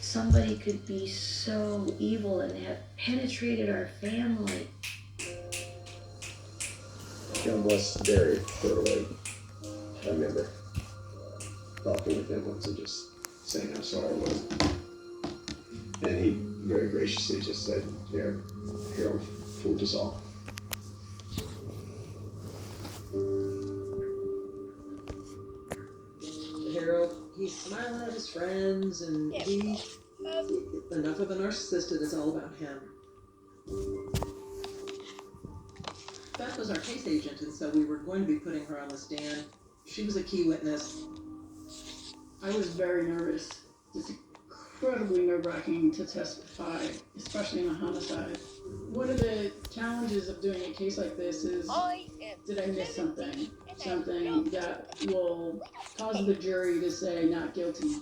somebody could be so evil and have penetrated our family. John was very thoroughly. I remember talking with him once and just saying how sorry I was. And he very graciously just said, here, Harold fooled us all. Harold, he's smiling at his friends, and he's enough of a narcissist that it's all about him. Beth was our case agent, and so we were going to be putting her on the stand. She was a key witness. I was very nervous. It's incredibly nerve-wracking to testify, especially in a homicide. One of the challenges of doing a case like this is, did I miss something? Something that will cause the jury to say not guilty.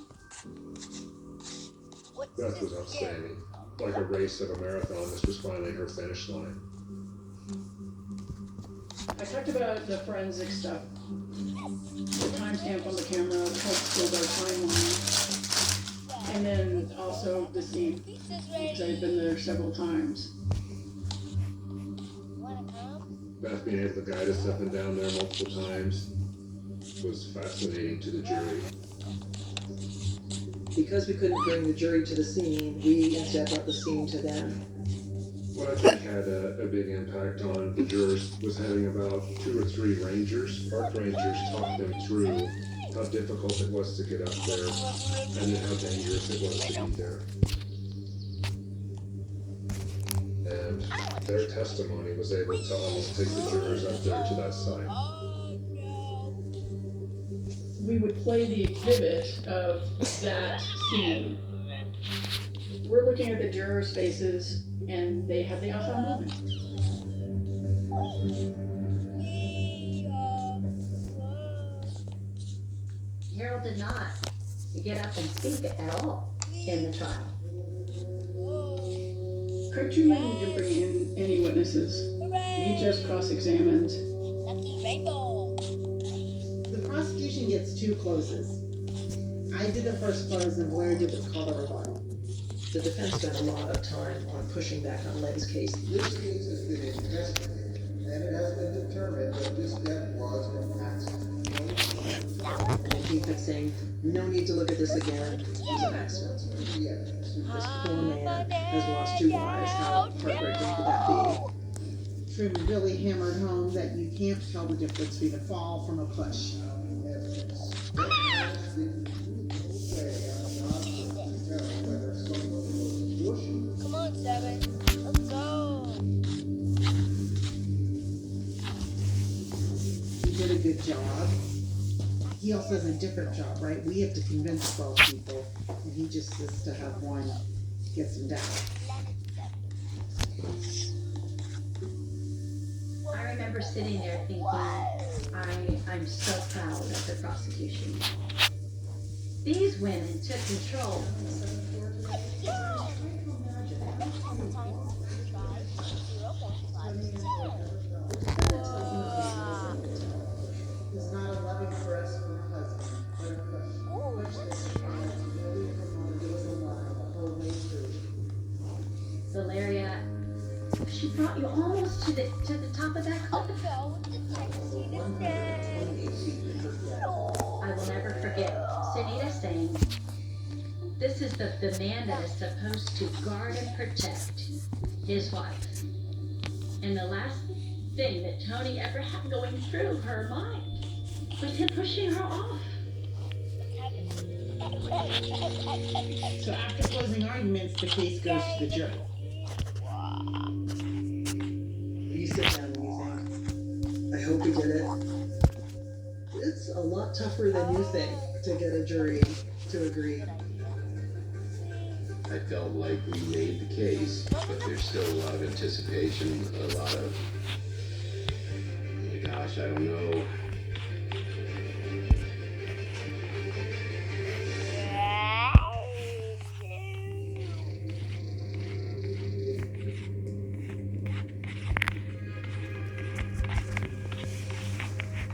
Beth was outstanding. Like a race of a marathon, this was finally her finish line. I talked about the forensic stuff. The timestamp on the camera helps build our timeline. And then also the scene, because I've been there several times. Beth being able to guide us up and down there multiple times was fascinating to the jury. Because we couldn't bring the jury to the scene, we instead brought the scene to them. What I think had a big impact on the jurors was having about 2 or 3 rangers, park rangers, talk them through how difficult it was to get up there and then how dangerous it was to be there. And their testimony was able to almost take the jurors up there to that site. We would play the exhibit of that scene. We're looking at the jurors' faces, and they have the aha moment. Harold did not get up and speak at all in the trial. Craig Truman didn't bring in any witnesses. He just cross-examined. The prosecution gets 2 closes. I did the first close and Blair did what's called a rebuttal. The defense spent a lot of time on pushing back on Len's case. This case has been investigated, and it has been determined that this death was an accident. And he kept saying, no need to look at this again. It was an accident. This poor man has lost 2 lives. How heartbreaking could that be? Truman really hammered home that you can't tell the difference between a fall from a push. Come on, 7. Let's go. He did a good job. He also has a different job, right? We have to convince 12 people, and he just has to have one get them down. I remember sitting there thinking, I'm so proud of the prosecution. These women took control. It's not a loving caress from her husband, but a push. Push that she wanted to really her mother was alive the whole way through. Valeria, she brought you almost to the top of that cliff. I will never forget Sunita saying, this is the man that is supposed to guard and protect his wife. And the last thing that Tony ever had going through her mind was him pushing her off. So after closing arguments, the case goes to the jury. You sit down and you think, I hope we get it. It's a lot tougher than you think to get a jury to agree. I felt like we made the case, but there's still a lot of anticipation, a lot of, oh my gosh, I don't know.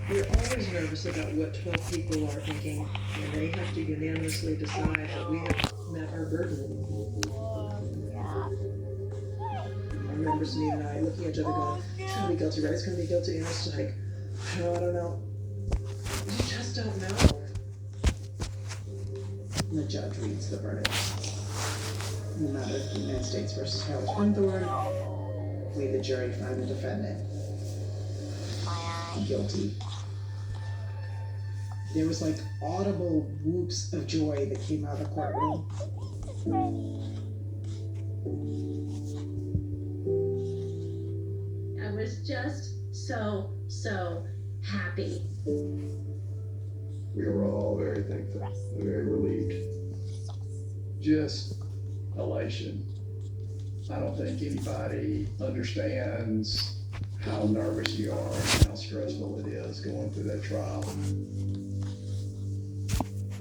We're always nervous about what 12 people are thinking, and they have to unanimously decide, but we have met our burden. Yeah. I remember Sunita and I looking at each other going, it's gonna be guilty, right? It's gonna be guilty. And it's like, I don't know. You just don't know. And the judge reads the verdict. In the matter of the United States versus Harold Hornthorne, we, the jury, find the defendant guilty. There was like audible whoops of joy that came out of the courtroom. I was just so happy. We were all very thankful, very relieved. Just elation. I don't think anybody understands how nervous you are and how stressful it is going through that trial.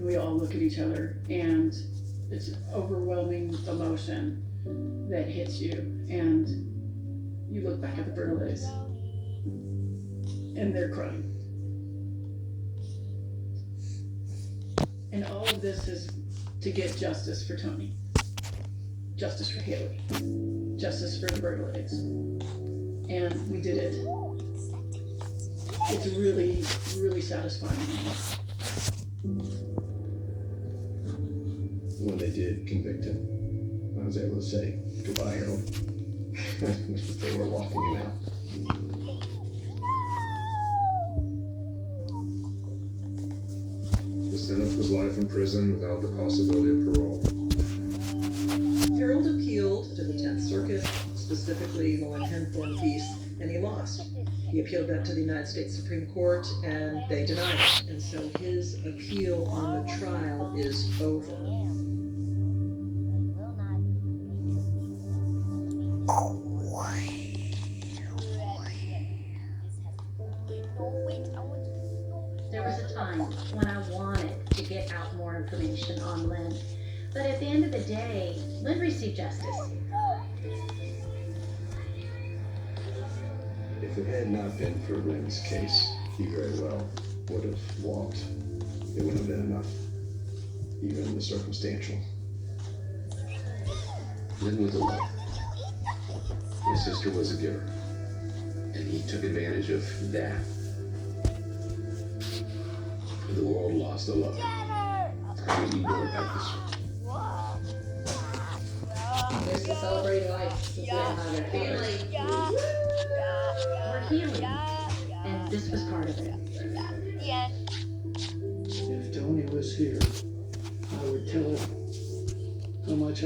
We all look at each other, and it's overwhelming emotion that hits you, and you look back at the Bertolets, and they're crying. And all of this is to get justice for Tony, justice for Haley, justice for the Bertolets, and we did it. It's really, really satisfying. When they did convict him, I was able to say goodbye, Harold. They were walking him out. The sentence was life in prison without the possibility of parole. Harold appealed to the 10th Circuit, specifically the Hornthorne piece, and he lost. He appealed that to the United States Supreme Court, and they denied it. And so his appeal on the trial is over. There was a time when I wanted to get out more information on Lynn, but at the end of the day, Lynn received justice. If it had not been for Lynn's case, he very well would have walked. It wouldn't have been enough, even the circumstantial. Lynn was a lover. His sister was a giver. And he took advantage of that. The world lost a lover. We need to go back this way. This is celebrating life. This is another family. We're healing, and this was part of it. If Tony was here, I would tell him how much